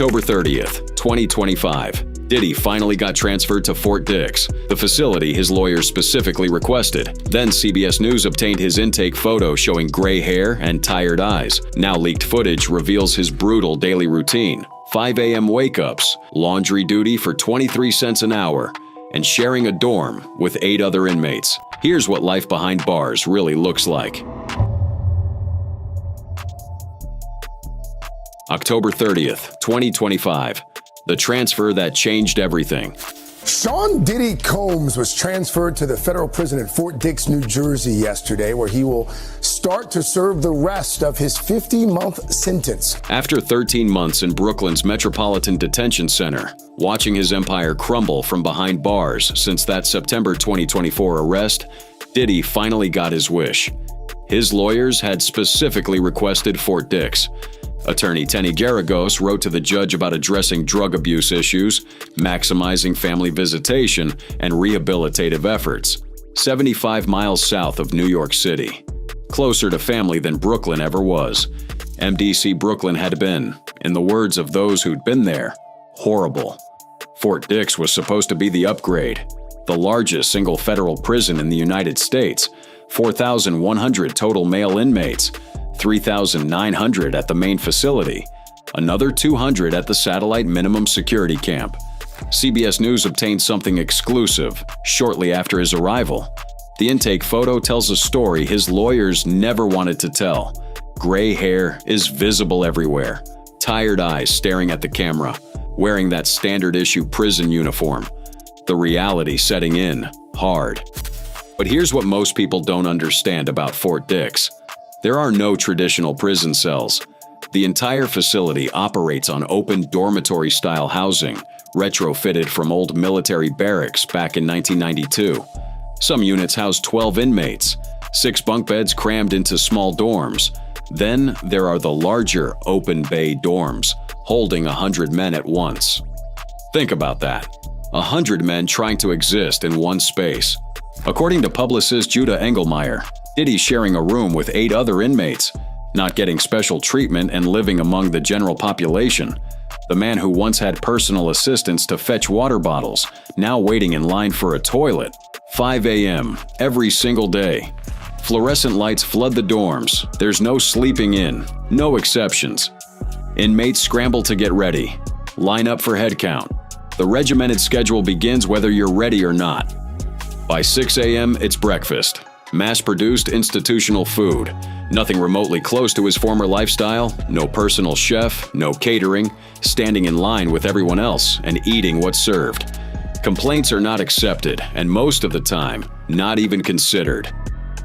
October 30th, 2025. Diddy finally got transferred to Fort Dix, the facility his lawyers specifically requested. Then CBS News obtained his intake photo showing gray hair and tired eyes. Now leaked footage reveals his brutal daily routine: 5 a.m. wake-ups, laundry duty for 23 cents an hour, and sharing a dorm with 8 other inmates. Here's what life behind bars really looks like. October 30th, 2025. The transfer that changed everything. Sean Diddy Combs was transferred to the federal prison at Fort Dix, New Jersey yesterday, where he will start to serve the rest of his 50-month sentence. After 13 months in Brooklyn's Metropolitan Detention Center, watching his empire crumble from behind bars since that September 2024 arrest, Diddy finally got his wish. His lawyers had specifically requested Fort Dix. Attorney Tenny Garagos wrote to the judge about addressing drug abuse issues, maximizing family visitation, and rehabilitative efforts. 75 miles south of New York City. Closer to family than Brooklyn ever was. MDC Brooklyn had been, in the words of those who'd been there, horrible. Fort Dix was supposed to be the upgrade, the largest single federal prison in the United States, 4,100 total male inmates, 3,900 at the main facility, another 200 at the satellite minimum security camp. CBS News obtained something exclusive shortly after his arrival. The intake photo tells a story his lawyers never wanted to tell. Gray hair is visible everywhere, tired eyes staring at the camera, wearing that standard-issue prison uniform. The reality setting in hard. But here's what most people don't understand about Fort Dix. There are no traditional prison cells. The entire facility operates on open dormitory-style housing, retrofitted from old military barracks back in 1992. Some units house 12 inmates, 6 bunk beds crammed into small dorms. Then there are the larger open bay dorms, holding 100 men at once. Think about that. 100 men trying to exist in one space. According to publicist Judah Engelmeyer, Diddy's sharing a room with 8 other inmates, not getting special treatment and living among the general population. The man who once had personal assistants to fetch water bottles, now waiting in line for a toilet. 5 a.m. every single day. Fluorescent lights flood the dorms. There's no sleeping in, no exceptions. Inmates scramble to get ready. Line up for head count. The regimented schedule begins whether you're ready or not. By 6 a.m., it's breakfast. Mass-produced institutional food. Nothing remotely close to his former lifestyle, no personal chef, no catering, standing in line with everyone else and eating what's served. Complaints are not accepted, and most of the time, not even considered.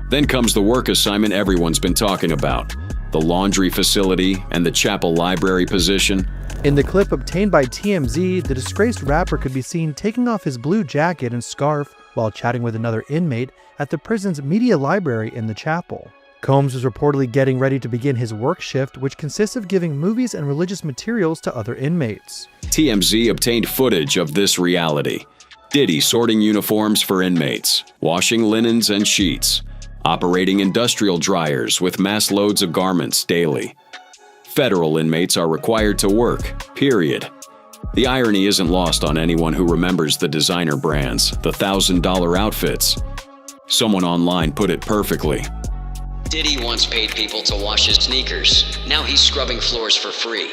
Then comes the work assignment everyone's been talking about, the laundry facility and the chapel library position. In the clip obtained by TMZ, the disgraced rapper could be seen taking off his blue jacket and scarf while chatting with another inmate at the prison's media library in the chapel. Combs was reportedly getting ready to begin his work shift, which consists of giving movies and religious materials to other inmates. TMZ obtained footage of this reality. Diddy sorting uniforms for inmates, washing linens and sheets, operating industrial dryers with mass loads of garments daily. Federal inmates are required to work, period. The irony isn't lost on anyone who remembers the designer brands, the $1,000 outfits. Someone online put it perfectly. Diddy once paid people to wash his sneakers. Now he's scrubbing floors for free.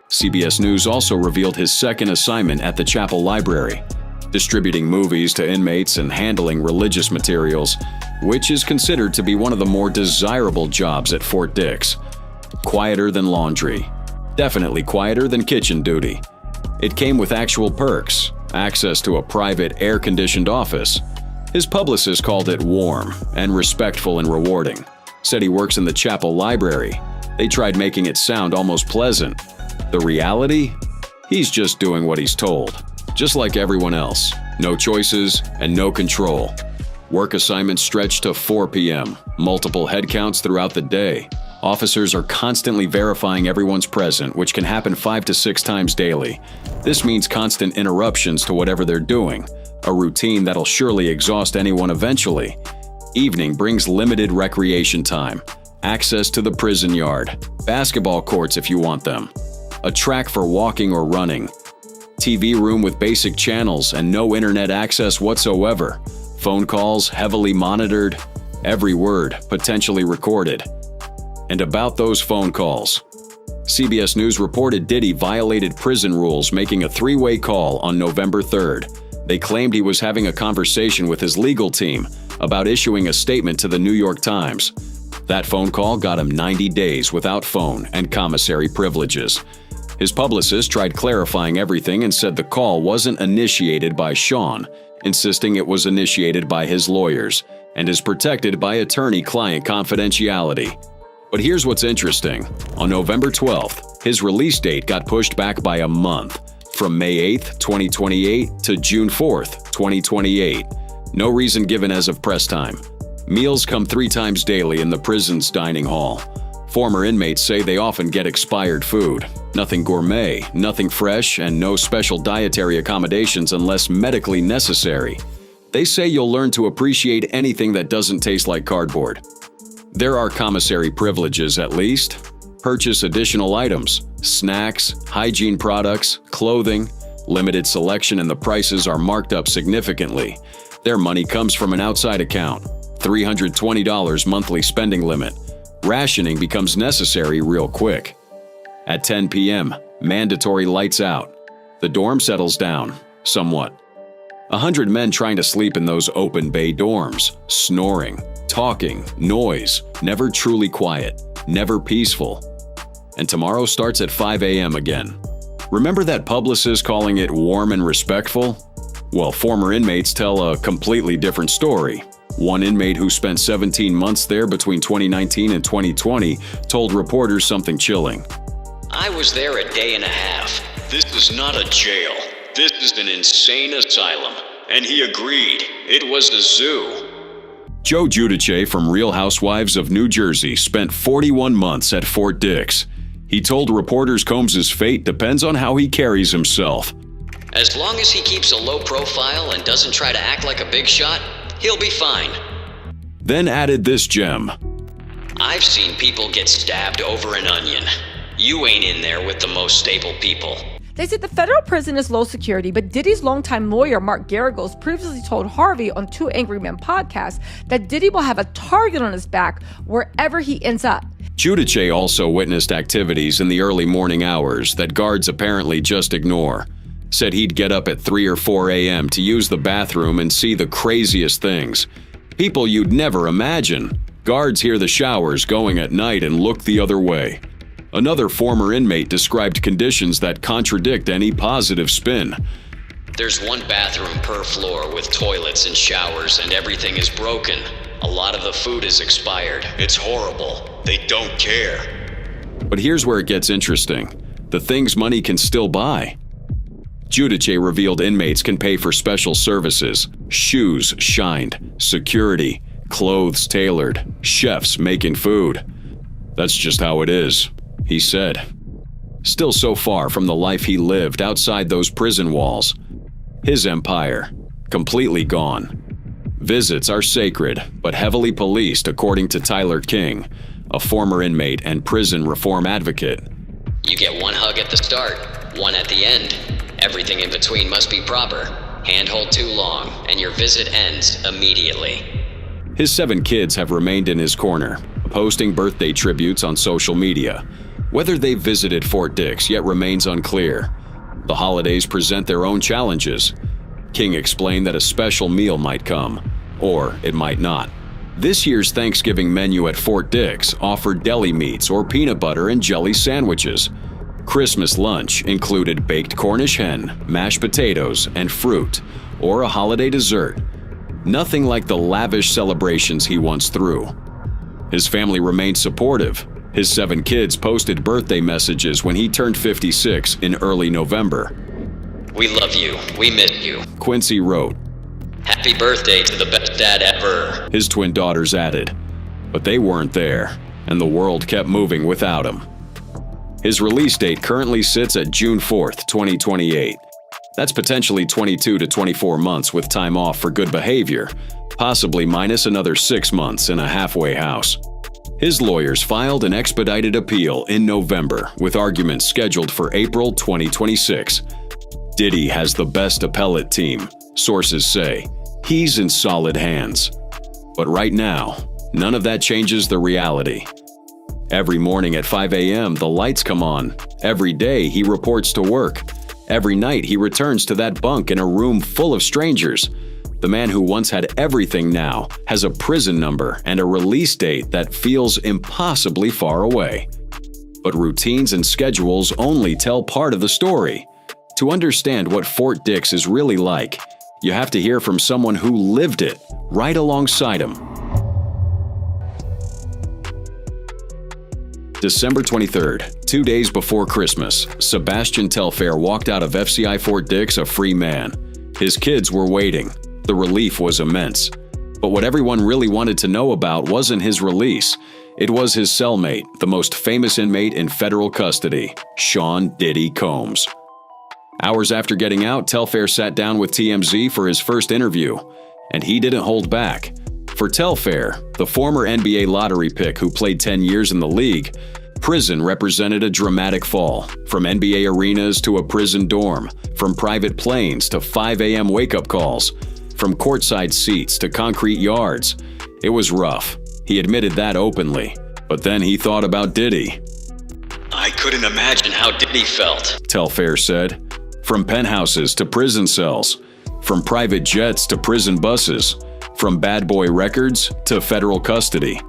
CBS News also revealed his second assignment at the chapel library, distributing movies to inmates and handling religious materials, which is considered to be one of the more desirable jobs at Fort Dix. Quieter than laundry. Definitely quieter than kitchen duty. It came with actual perks, access to a private air-conditioned office. His publicist called it warm and respectful and rewarding. Said he works in the chapel library. They tried making it sound almost pleasant. The reality? He's just doing what he's told. Just like everyone else. No choices and no control. Work assignments stretch to 4 p.m. Multiple head counts throughout the day. Officers are constantly verifying everyone's present, which can happen 5 to 6 times daily. This means constant interruptions to whatever they're doing, a routine that'll surely exhaust anyone eventually. Evening brings limited recreation time, access to the prison yard, basketball courts if you want them. a track for walking or running. TV room with basic channels and no internet access whatsoever. Phone calls heavily monitored, every word potentially recorded. And about those phone calls, CBS News reported Diddy violated prison rules making a three-way call on November 3rd. They claimed he was having a conversation with his legal team about issuing a statement to the New York Times. That phone call got him 90 days without phone and commissary privileges. His publicist tried clarifying everything and said the call wasn't initiated by Sean, insisting it was initiated by his lawyers and is protected by attorney-client confidentiality. But here's what's interesting. On November 12th, his release date got pushed back by a month, from May 8th, 2028 to June 4th, 2028. No reason given as of press time. Meals come 3 times daily in the prison's dining hall. Former inmates say they often get expired food. Nothing gourmet, nothing fresh, and no special dietary accommodations unless medically necessary. They say you'll learn to appreciate anything that doesn't taste like cardboard. There are commissary privileges at least. Purchase additional items, snacks, hygiene products, clothing, limited selection, and the prices are marked up significantly. Their money comes from an outside account. $320 monthly spending limit. Rationing becomes necessary real quick. At 10 p.m., mandatory lights out. The dorm settles down, somewhat. 100 men trying to sleep in those open bay dorms, snoring, talking, noise, never truly quiet, never peaceful. And tomorrow starts at 5 a.m. again. Remember that publicist calling it warm and respectful? Well, former inmates tell a completely different story. One inmate who spent 17 months there between 2019 and 2020 told reporters something chilling. I was there a day and a half. This is not a jail. This is an insane asylum. And he agreed. It was a zoo. Joe Giudice from Real Housewives of New Jersey spent 41 months at Fort Dix. He told reporters Combs's fate depends on how he carries himself. As long as he keeps a low profile and doesn't try to act like a big shot, he'll be fine. Then added this gem. I've seen people get stabbed over an onion. You ain't in there with the most stable people. They said the federal prison is low security, but Diddy's longtime lawyer, Mark Garagos, previously told Harvey on Two Angry Men podcast that Diddy will have a target on his back wherever he ends up. Giudice also witnessed activities in the early morning hours that guards apparently just ignore. Said he'd get up at 3 or 4 a.m. to use the bathroom and see the craziest things. People you'd never imagine. Guards hear the showers going at night and look the other way. Another former inmate described conditions that contradict any positive spin. There's one bathroom per floor with toilets and showers, and everything is broken. A lot of the food is expired. It's horrible. They don't care. But here's where it gets interesting. The things money can still buy. Giudice revealed inmates can pay for special services, shoes shined, security, clothes tailored, chefs making food. That's just how it is, he said. Still so far from the life he lived outside those prison walls. His empire, completely gone. Visits are sacred, but heavily policed, according to Tyler King, a former inmate and prison reform advocate. You get one hug at the start, one at the end. Everything in between must be proper. Handhold too long, and your visit ends immediately. His 7 kids have remained in his corner, posting birthday tributes on social media. Whether they've visited Fort Dix yet remains unclear. The holidays present their own challenges. King explained that a special meal might come, or it might not. This year's Thanksgiving menu at Fort Dix offered deli meats or peanut butter and jelly sandwiches. Christmas lunch included baked Cornish hen, mashed potatoes, and fruit, or a holiday dessert. Nothing like the lavish celebrations he once threw. His family remained supportive. His 7 kids posted birthday messages when he turned 56 in early November. We love you. We miss you. Quincy wrote. Happy birthday to the best dad ever. His twin daughters added. But they weren't there, and the world kept moving without him. His release date currently sits at June 4th, 2028. That's potentially 22 to 24 months with time off for good behavior, possibly minus another 6 months in a halfway house. His lawyers filed an expedited appeal in November with arguments scheduled for April 2026. Diddy has the best appellate team, sources say. He's in solid hands. But right now, none of that changes the reality. Every morning at 5 a.m., the lights come on. Every day, he reports to work. Every night, he returns to that bunk in a room full of strangers. The man who once had everything now has a prison number and a release date that feels impossibly far away. But routines and schedules only tell part of the story. To understand what Fort Dix is really like, you have to hear from someone who lived it right alongside him. December 23rd, 2 days before Christmas, Sebastian Telfair walked out of FCI Fort Dix a free man. His kids were waiting. The relief was immense. But what everyone really wanted to know about wasn't his release. It was his cellmate, the most famous inmate in federal custody, Sean Diddy Combs. Hours after getting out, Telfair sat down with TMZ for his first interview, and he didn't hold back. For Telfair, the former NBA lottery pick who played 10 years in the league, prison represented a dramatic fall, from NBA arenas to a prison dorm, from private planes to 5 a.m. wake-up calls, from courtside seats to concrete yards. It was rough. He admitted that openly. But then he thought about Diddy. I couldn't imagine how Diddy felt, Telfair said. From penthouses to prison cells, from private jets to prison buses, from bad boy records to federal custody.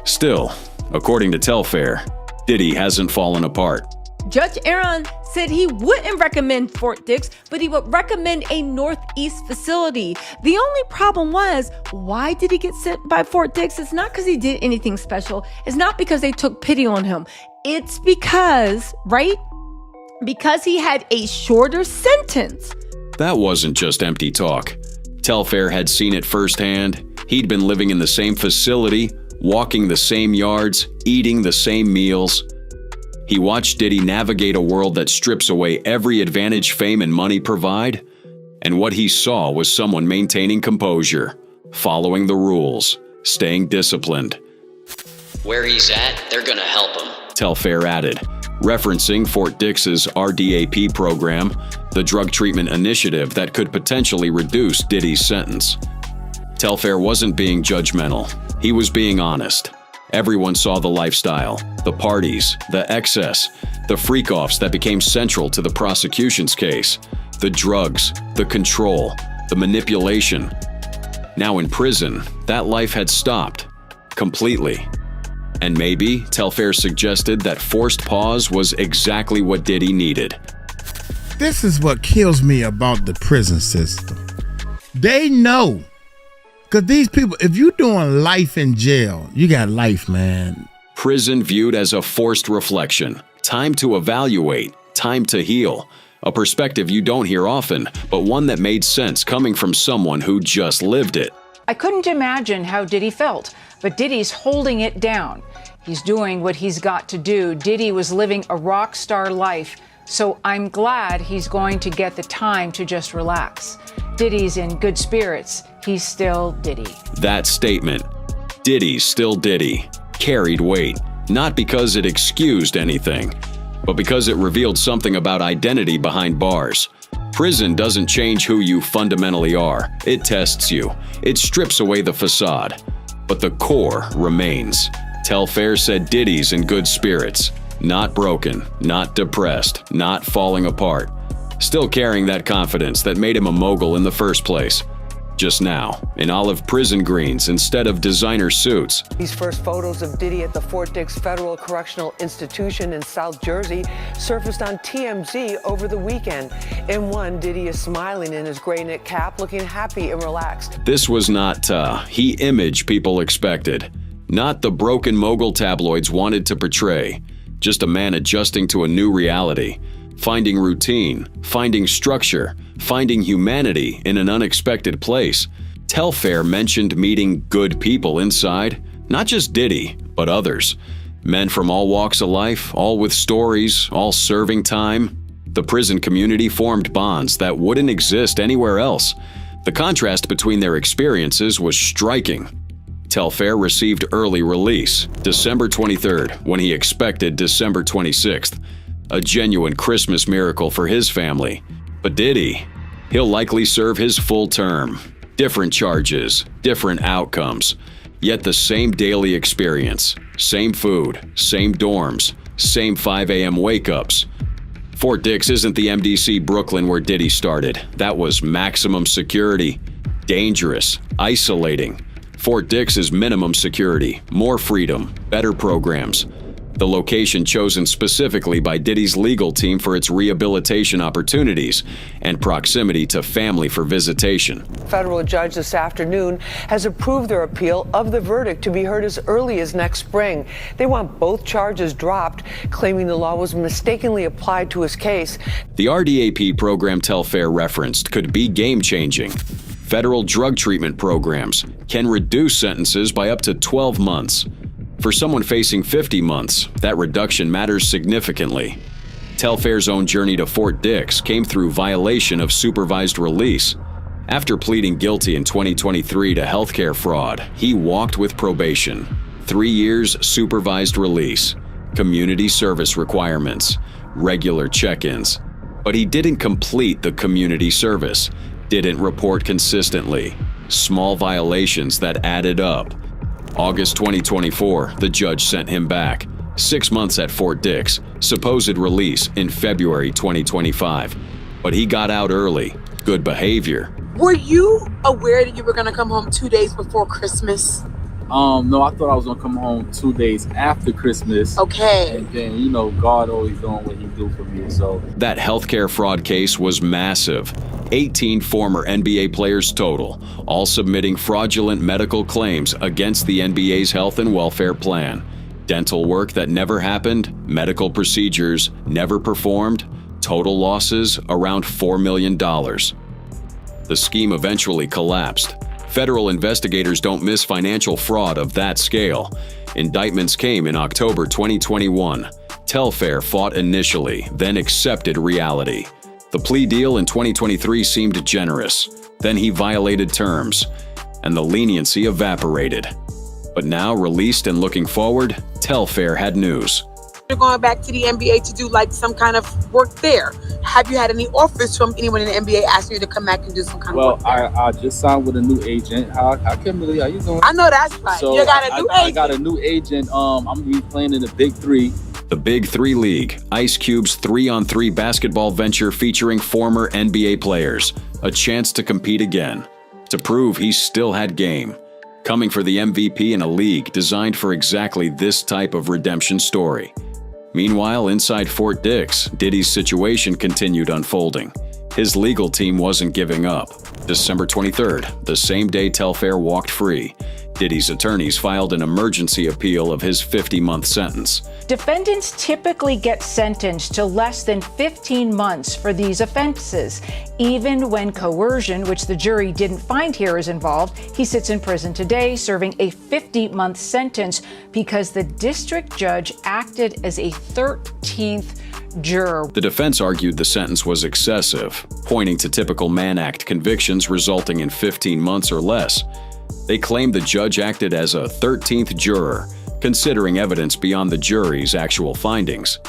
Still, according to Telfair, Diddy hasn't fallen apart. Judge Aaron said he wouldn't recommend Fort Dix, but he would recommend a Northeast facility. The only problem was, why did he get sent by Fort Dix? It's not because he did anything special. It's not because they took pity on him. It's because, right? Because he had a shorter sentence. That wasn't just empty talk. Telfair had seen it firsthand. He'd been living in the same facility, walking the same yards, eating the same meals. He watched Diddy navigate a world that strips away every advantage fame and money provide, and what he saw was someone maintaining composure, following the rules, staying disciplined. Where he's at, they're gonna help him, Telfair added, referencing Fort Dix's RDAP program, the drug treatment initiative that could potentially reduce Diddy's sentence. Telfair wasn't being judgmental. He was being honest. Everyone saw the lifestyle, the parties, the excess, the freak-offs that became central to the prosecution's case, the drugs, the control, the manipulation. Now in prison, that life had stopped. Completely. And maybe, Telfair suggested that forced pause was exactly what Diddy needed. This is what kills me about the prison system. They know. Because these people, if you're doing life in jail, you got life, man. Prison viewed as a forced reflection, time to evaluate, time to heal. A perspective you don't hear often, but one that made sense coming from someone who just lived it. I couldn't imagine how Diddy felt, but Diddy's holding it down. He's doing what he's got to do. Diddy was living a rock star life, so I'm glad he's going to get the time to just relax. Diddy's in good spirits. He's still Diddy. That statement, Diddy's still Diddy, carried weight, not because it excused anything, but because it revealed something about identity behind bars. Prison doesn't change who you fundamentally are. It tests you. It strips away the facade. But the core remains. Telfair said Diddy's in good spirits, not broken, not depressed, not falling apart. Still carrying that confidence that made him a mogul in the first place. Just now, in olive prison greens instead of designer suits. These first photos of Diddy at the Fort Dix Federal Correctional Institution in South Jersey surfaced on TMZ over the weekend. In one, Diddy is smiling in his gray knit cap, looking happy and relaxed. This was not he image people expected. Not the broken mogul tabloids wanted to portray. Just a man adjusting to a new reality. Finding routine, finding structure, finding humanity in an unexpected place. Telfair mentioned meeting good people inside, not just Diddy, but others. Men from all walks of life, all with stories, all serving time. The prison community formed bonds that wouldn't exist anywhere else. The contrast between their experiences was striking. Telfair received early release, December 23rd, when he expected December 26th. A genuine Christmas miracle for his family. But Diddy, he'll likely serve his full term. Different charges, different outcomes, yet the same daily experience. Same food, same dorms, same 5 a.m. wake-ups. Fort Dix isn't the MDC Brooklyn where Diddy started. That was maximum security. Dangerous, isolating. Fort Dix is minimum security, more freedom, better programs. The location chosen specifically by Diddy's legal team for its rehabilitation opportunities and proximity to family for visitation. Federal judge this afternoon has approved their appeal of the verdict to be heard as early as next spring. They want both charges dropped, claiming the law was mistakenly applied to his case. The RDAP program Telfair referenced could be game-changing. Federal drug treatment programs can reduce sentences by up to 12 months. For someone facing 50 months, that reduction matters significantly. Telfair's own journey to Fort Dix came through violation of supervised release. After pleading guilty in 2023 to healthcare fraud, he walked with probation, 3 years supervised release, community service requirements, regular check-ins. But he didn't complete the community service, didn't report consistently, small violations that added up. August 2024, the judge sent him back. 6 months at Fort Dix, supposed release in February 2025. But he got out early. Good behavior. Were you aware that you were going to come home 2 days before Christmas? No, I thought I was going to come home 2 days after Christmas. Okay. And then, God always doing what he do for me, so. That healthcare fraud case was massive. 18 former NBA players total, all submitting fraudulent medical claims against the NBA's health and welfare plan. Dental work that never happened, medical procedures never performed, total losses around $4 million. The scheme eventually collapsed. Federal investigators don't miss financial fraud of that scale. Indictments came in October 2021. Telfair fought initially, then accepted reality. The plea deal in 2023 seemed generous. Then he violated terms, and the leniency evaporated. But now, released and looking forward, Telfair had news. You're going back to the NBA to do some kind of work there. Have you had any offers from anyone in the NBA asking you to come back and do some kind of work there? Well, I just signed with a new agent. Hi, Kimberly, how you doing? I know that's right. So you got a new agent. I got a new agent. I'm going to be playing in the Big Three. The Big Three League, Ice Cube's 3-on-3 basketball venture featuring former NBA players. A chance to compete again. To prove he still had game. Coming for the MVP in a league designed for exactly this type of redemption story. Meanwhile, inside Fort Dix, Diddy's situation continued unfolding. His legal team wasn't giving up. December 23rd, the same day Telfair walked free, Diddy's attorneys filed an emergency appeal of his 50-month sentence. Defendants typically get sentenced to less than 15 months for these offenses. Even when coercion, which the jury didn't find here, is involved, he sits in prison today serving a 50-month sentence because the district judge acted as a 13th juror. The defense argued the sentence was excessive, pointing to typical Mann Act convictions resulting in 15 months or less. They claimed the judge acted as a 13th juror, considering evidence beyond the jury's actual findings.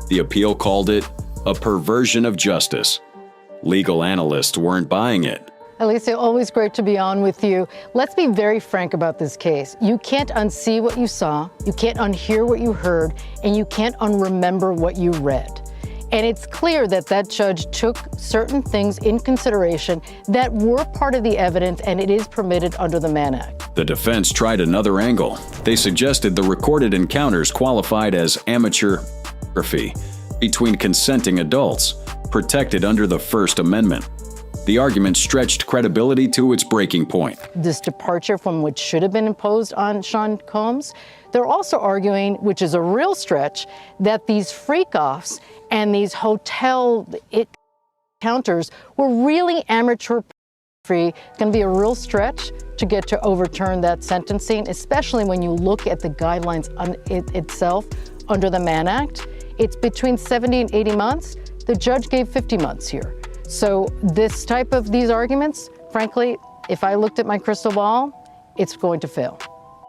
The appeal called it a perversion of justice. Legal analysts weren't buying it. Alicia, always great to be on with you. Let's be very frank about this case. You can't unsee what you saw, you can't unhear what you heard, and you can't unremember what you read. And it's clear that that judge took certain things in consideration that were part of the evidence, and it is permitted under the Mann Act. The defense tried another angle. They suggested the recorded encounters qualified as amateur pornography between consenting adults, protected under the First Amendment. The argument stretched credibility to its breaking point. This departure from what should have been imposed on Sean Combs. They're also arguing, which is a real stretch, that these freak-offs and these hotel encounters were really amateur free. It's going to be a real stretch to get to overturn that sentencing, especially when you look at the guidelines on itself under the Mann Act. It's between 70 and 80 months. The judge gave 50 months here. So this type of these arguments, frankly, if I looked at my crystal ball, it's going to fail.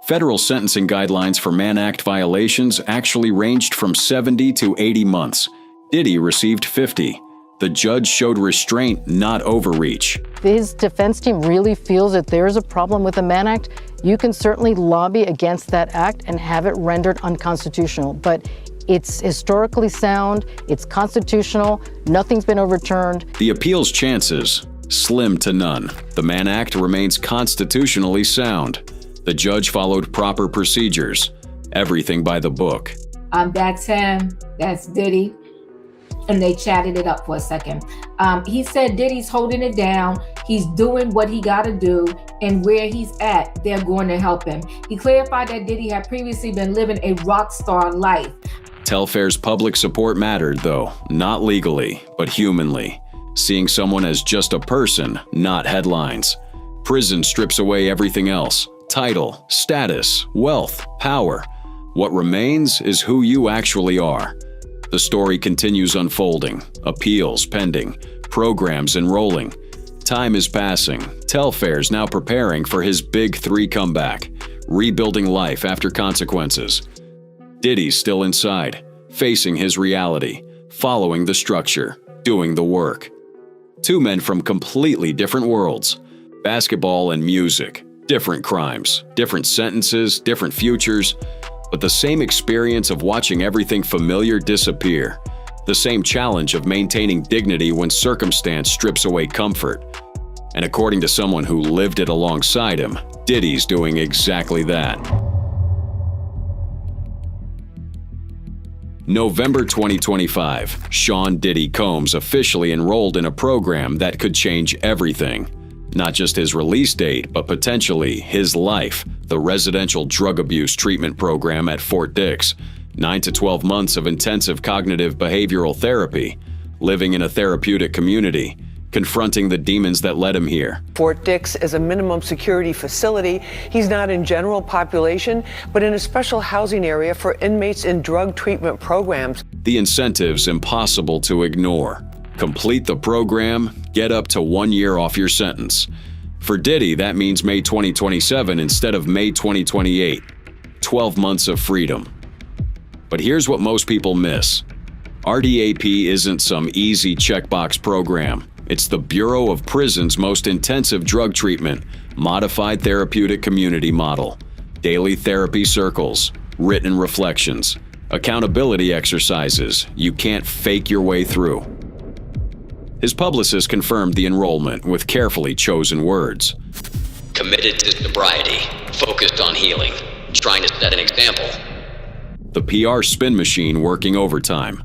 Federal sentencing guidelines for Mann Act violations actually ranged from 70 to 80 months. Diddy received 50. The judge showed restraint, not overreach. His defense team really feels that there is a problem with the Mann Act. You can certainly lobby against that act and have it rendered unconstitutional, but it's historically sound, it's constitutional, nothing's been overturned. The appeal's chances, slim to none. The Mann Act remains constitutionally sound. The judge followed proper procedures, everything by the book. That's him, that's Diddy. And they chatted it up for a second. He said Diddy's holding it down. He's doing what he got to do, and where he's at, they're going to help him. He clarified that Diddy had previously been living a rock star life. Telfair's public support mattered, though, not legally, but humanly. Seeing someone as just a person, not headlines. Prison strips away everything else: title, status, wealth, power. What remains is who you actually are. The story continues unfolding, appeals pending, programs enrolling. Time is passing. Telfair's now preparing for his Big 3 comeback, rebuilding life after consequences. Diddy's still inside, facing his reality, following the structure, doing the work. Two men from completely different worlds. Basketball and music, different crimes, different sentences, different futures, but the same experience of watching everything familiar disappear. The same challenge of maintaining dignity when circumstance strips away comfort. And according to someone who lived it alongside him, Diddy's doing exactly that. November 2025, Sean Diddy Combs officially enrolled in a program that could change everything. Not just his release date, but potentially his life, the Residential Drug Abuse Treatment Program at Fort Dix. 9 to 12 months of intensive cognitive behavioral therapy, living in a therapeutic community, confronting the demons that led him here. Fort Dix is a minimum security facility. He's not in general population, but in a special housing area for inmates in drug treatment programs. The incentives impossible to ignore. Complete the program, get up to 1 year off your sentence. For Diddy, that means May 2027 instead of May 2028. 12 months of freedom. But here's what most people miss. RDAP isn't some easy checkbox program. It's the Bureau of Prisons' most intensive drug treatment, modified therapeutic community model. Daily therapy circles, written reflections, accountability exercises you can't fake your way through. His publicist confirmed the enrollment with carefully chosen words. Committed to sobriety, focused on healing, trying to set an example. The PR spin machine working overtime.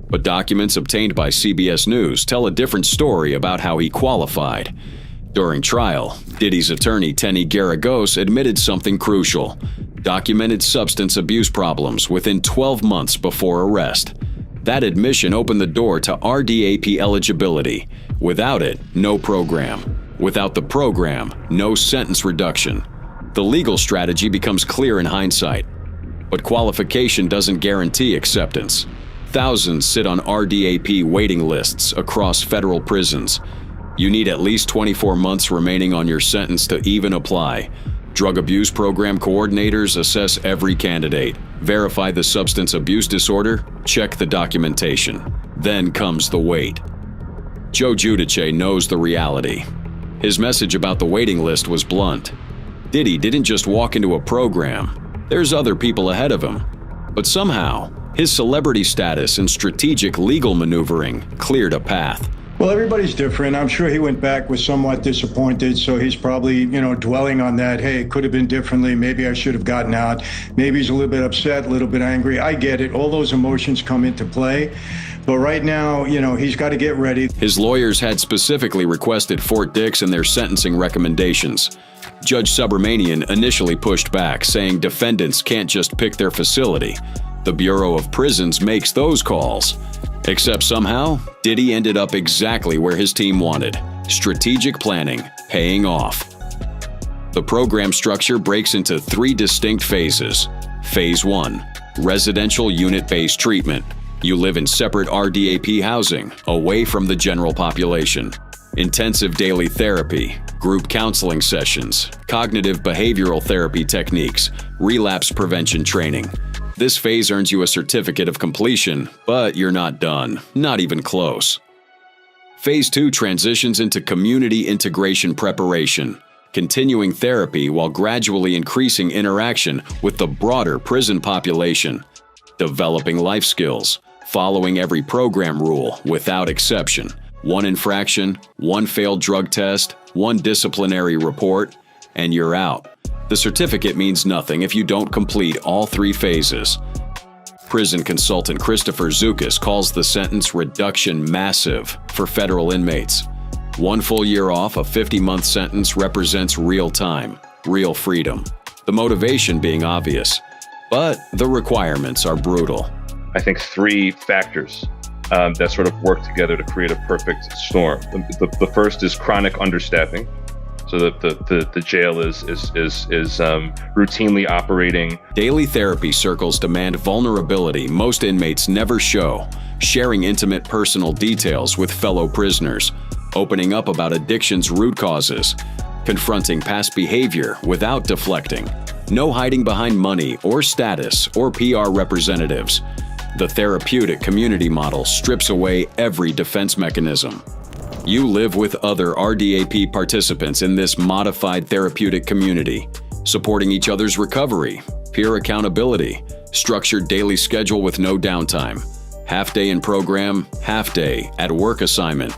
But documents obtained by CBS News tell a different story about how he qualified. During trial, Diddy's attorney Tenny Garagos admitted something crucial: documented substance abuse problems within 12 months before arrest. That admission opened the door to RDAP eligibility. Without it, no program. Without the program, no sentence reduction. The legal strategy becomes clear in hindsight. But qualification doesn't guarantee acceptance. Thousands sit on RDAP waiting lists across federal prisons. You need at least 24 months remaining on your sentence to even apply. Drug abuse program coordinators assess every candidate, verify the substance abuse disorder, check the documentation. Then comes the wait. Joe Giudice knows the reality. His message about the waiting list was blunt. Diddy didn't just walk into a program. There's other people ahead of him. But somehow, his celebrity status and strategic legal maneuvering cleared a path. Well, everybody's different. I'm sure he went back with somewhat disappointed, so he's probably, dwelling on that. Hey, it could have been differently. Maybe I should have gotten out. Maybe he's a little bit upset, a little bit angry. I get it. All those emotions come into play. But right now, he's got to get ready. His lawyers had specifically requested Fort Dix in their sentencing recommendations. Judge Subramanian initially pushed back, saying defendants can't just pick their facility. The Bureau of Prisons makes those calls. Except somehow, Diddy ended up exactly where his team wanted. Strategic planning, paying off. The program structure breaks into 3 distinct phases. Phase 1, residential unit-based treatment. You live in separate RDAP housing, away from the general population. Intensive daily therapy, group counseling sessions, cognitive behavioral therapy techniques, relapse prevention training. This phase earns you a certificate of completion, but you're not done, not even close. Phase 2 transitions into community integration preparation, continuing therapy while gradually increasing interaction with the broader prison population, developing life skills, following every program rule without exception. One infraction, one failed drug test, one disciplinary report, and you're out. The certificate means nothing if you don't complete all 3 phases. Prison consultant Christopher Zukas calls the sentence reduction massive for federal inmates. 1 full year off a 50-month sentence represents real time, real freedom. The motivation being obvious, but the requirements are brutal. I think 3 factors that sort of work together to create a perfect storm. The first is chronic understaffing. So the jail is routinely operating. Daily therapy circles demand vulnerability most inmates never show, sharing intimate personal details with fellow prisoners, opening up about addiction's root causes, confronting past behavior without deflecting, no hiding behind money or status or PR representatives. The therapeutic community model strips away every defense mechanism. You live with other RDAP participants in this modified therapeutic community, supporting each other's recovery, peer accountability, structured daily schedule with no downtime, half day in program, half day at work assignment.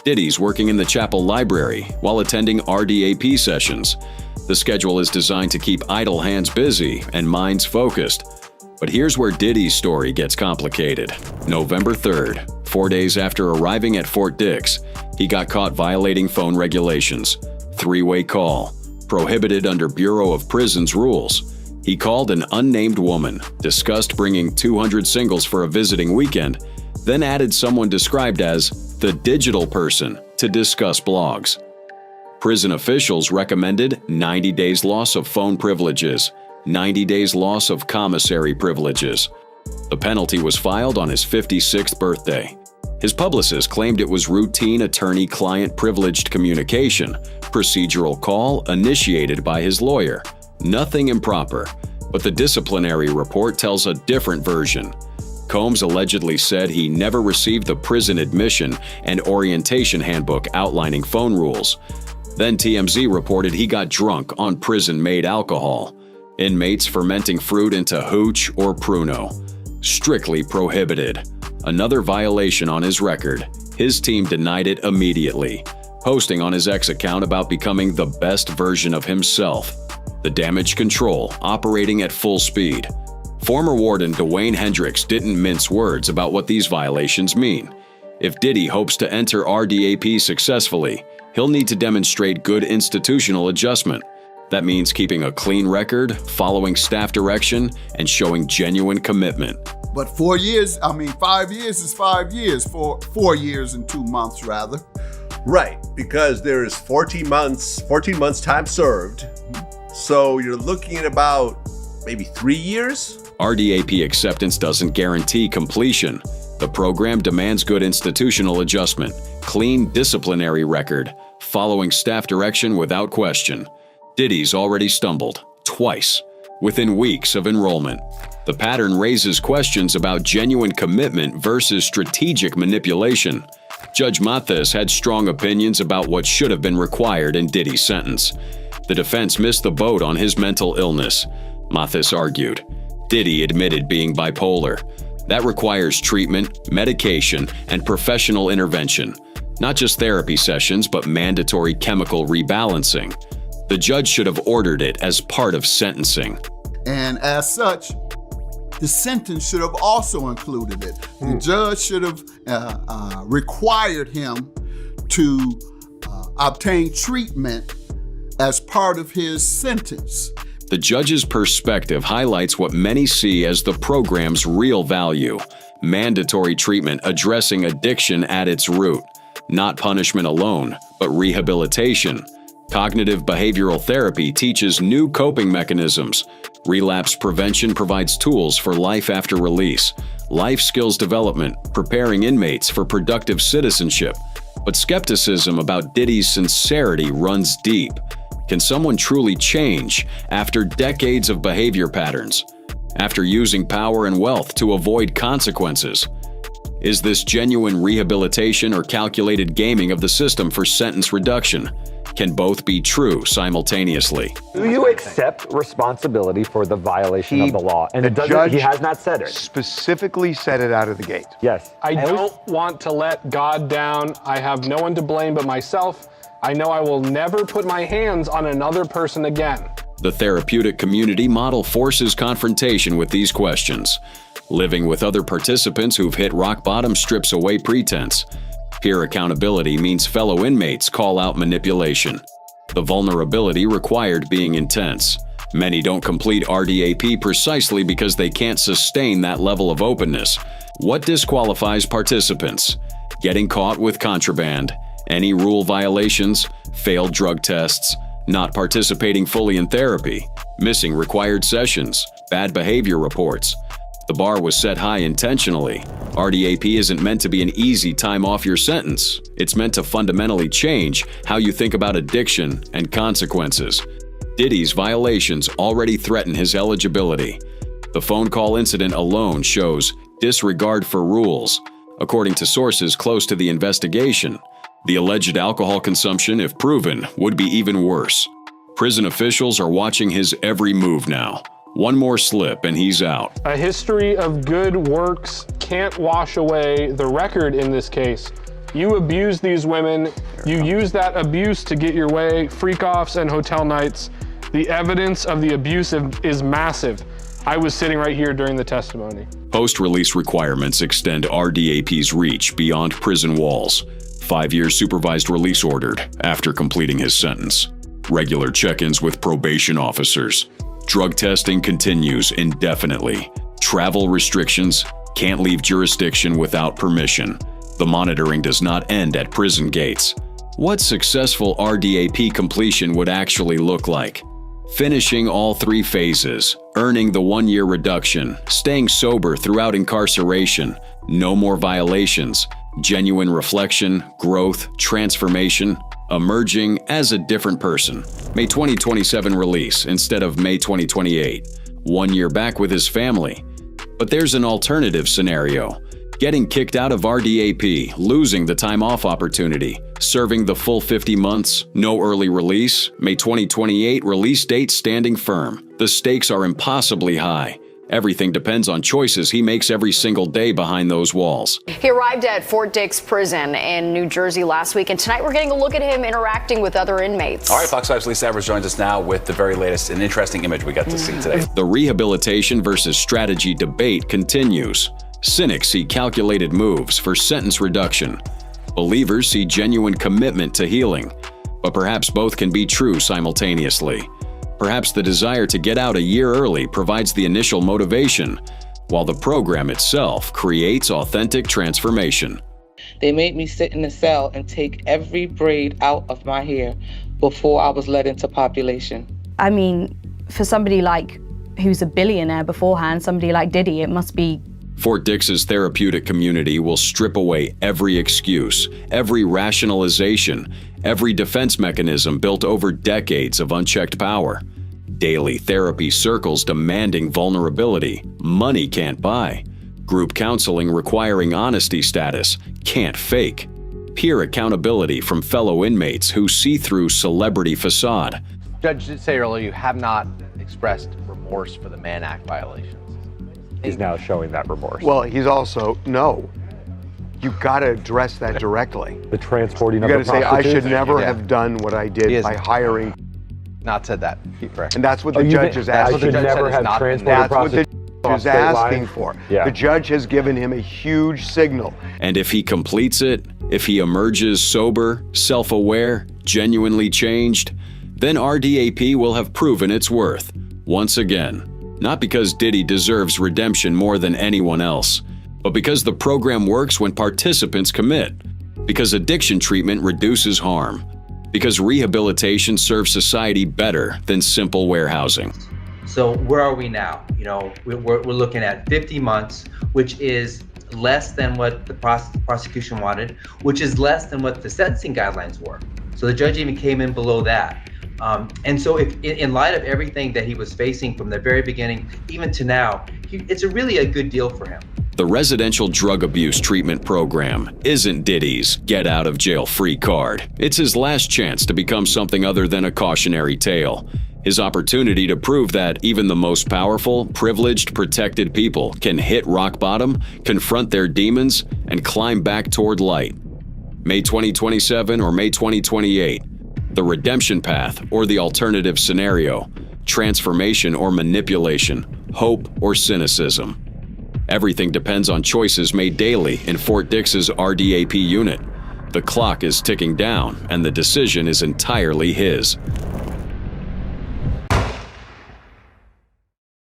Diddy's working in the chapel library while attending RDAP sessions. The schedule is designed to keep idle hands busy and minds focused. But here's where Diddy's story gets complicated. November 3rd, 4 days after arriving at Fort Dix, he got caught violating phone regulations. 3-way call, prohibited under Bureau of Prisons rules. He called an unnamed woman, discussed bringing 200 singles for a visiting weekend, then added someone described as the digital person to discuss blogs. Prison officials recommended 90 days loss of phone privileges, 90 days loss of commissary privileges. The penalty was filed on his 56th birthday. His publicist claimed it was routine attorney-client privileged communication, procedural call initiated by his lawyer. Nothing improper, but the disciplinary report tells a different version. Combs allegedly said he never received the prison admission and orientation handbook outlining phone rules. Then TMZ reported he got drunk on prison-made alcohol. Inmates fermenting fruit into hooch or pruno. Strictly prohibited. Another violation on his record. His team denied it immediately, posting on his X account about becoming the best version of himself. The damage control operating at full speed. Former warden Dwayne Hendricks didn't mince words about what these violations mean. If Diddy hopes to enter RDAP successfully, he'll need to demonstrate good institutional adjustment. That means keeping a clean record, following staff direction, and showing genuine commitment. But 4 years, 5 years is 5 years, 4 years and 2 months rather. Right, because there is 14 months time served. So you're looking at about maybe 3 years? RDAP acceptance doesn't guarantee completion. The program demands good institutional adjustment, clean disciplinary record, following staff direction without question. Diddy's already stumbled, twice, within weeks of enrollment. The pattern raises questions about genuine commitment versus strategic manipulation. Judge Mathis had strong opinions about what should have been required in Diddy's sentence. The defense missed the boat on his mental illness. Mathis argued. Diddy admitted being bipolar. That requires treatment, medication, and professional intervention. Not just therapy sessions, but mandatory chemical rebalancing. The judge should have ordered it as part of sentencing. And as such, the sentence should have also included it. The judge should have required him to obtain treatment as part of his sentence. The judge's perspective highlights what many see as the program's real value: mandatory treatment addressing addiction at its root. Not punishment alone, but rehabilitation. Cognitive behavioral therapy teaches new coping mechanisms. Relapse prevention provides tools for life after release. Life skills development, preparing inmates for productive citizenship. But skepticism about Diddy's sincerity runs deep. Can someone truly change after decades of behavior patterns? After using power and wealth to avoid consequences? Is this genuine rehabilitation or calculated gaming of the system for sentence reduction? Can both be true simultaneously? Do you accept responsibility for the violation of the law? And he has not said it. Specifically said it out of the gate. Yes. I don't want to let God down. I have no one to blame but myself. I know I will never put my hands on another person again. The therapeutic community model forces confrontation with these questions. Living with other participants who've hit rock bottom strips away pretense. Peer accountability means fellow inmates call out manipulation. The vulnerability required being intense. Many don't complete RDAP precisely because they can't sustain that level of openness. What disqualifies participants? Getting caught with contraband, any rule violations, failed drug tests, not participating fully in therapy, missing required sessions, bad behavior reports. The bar was set high intentionally. RDAP isn't meant to be an easy time off your sentence. It's meant to fundamentally change how you think about addiction and consequences. Diddy's violations already threaten his eligibility. The phone call incident alone shows disregard for rules. According to sources close to the investigation, the alleged alcohol consumption, if proven, would be even worse. Prison officials are watching his every move now. One more slip and he's out. A history of good works can't wash away the record in this case. You abuse these women. You use that abuse to get your way, freak-offs and hotel nights. The evidence of the abuse is massive. I was sitting right here during the testimony. Post-release requirements extend RDAP's reach beyond prison walls. 5 years supervised release ordered after completing his sentence. Regular check-ins with probation officers. Drug testing continues indefinitely. Travel restrictions, can't leave jurisdiction without permission. The monitoring does not end at prison gates. What successful RDAP completion would actually look like? Finishing all 3 phases, earning the 1-year reduction, staying sober throughout incarceration, no more violations, genuine reflection, growth, transformation, emerging as a different person. May 2027 release instead of May 2028. 1 year back with his family. But there's an alternative scenario. Getting kicked out of RDAP, losing the time off opportunity, serving the full 50 months, no early release, May 2028 release date standing firm. The stakes are impossibly high. Everything depends on choices he makes every single day behind those walls. He arrived at Fort Dix Prison in New Jersey last week, and tonight we're getting a look at him interacting with other inmates. All right, Fox 5's Lisa Evers joins us now with the very latest and interesting image we got to see today. The rehabilitation versus strategy debate continues. Cynics see calculated moves for sentence reduction. Believers see genuine commitment to healing. But perhaps both can be true simultaneously. Perhaps the desire to get out a year early provides the initial motivation, while the program itself creates authentic transformation. They made me sit in the cell and take every braid out of my hair before I was let into population. I mean, for somebody like who's a billionaire beforehand, somebody like Diddy, it must be. Fort Dix's therapeutic community will strip away every excuse, every rationalization, every defense mechanism built over decades of unchecked power. Daily therapy circles demanding vulnerability money can't buy. Group counseling requiring honesty status can't fake. Peer accountability from fellow inmates who see through celebrity facade. Judge did say earlier you have not expressed remorse for the Mann Act violations. He's now showing that remorse. Well, he's also, no. You've got to address that directly. The transporting you of the got to say, I should prostitutes? never have done what I did by hiring. Not said that. And that's what the judge is asking. I should never have transported That's what the prostitutes judge is asking for. Yeah. The judge has given him a huge signal. And if he completes it, if he emerges sober, self-aware, genuinely changed, then RDAP will have proven its worth, once again. Not because Diddy deserves redemption more than anyone else, but because the program works when participants commit, because addiction treatment reduces harm, because rehabilitation serves society better than simple warehousing. So where are we now? You know, we're looking at 50 months, which is less than what the prosecution wanted, which is less than what the sentencing guidelines were. So the judge even came in below that. And so if, in light of everything that he was facing from the very beginning, even to now, it's really a good deal for him. The residential drug abuse treatment program isn't Diddy's get-out-of-jail-free card. It's his last chance to become something other than a cautionary tale. His opportunity to prove that even the most powerful, privileged, protected people can hit rock bottom, confront their demons, and climb back toward light. May 2027 or May 2028, the redemption path or the alternative scenario, transformation or manipulation, hope or cynicism. Everything depends on choices made daily in Fort Dix's RDAP unit. The clock is ticking down, and the decision is entirely his.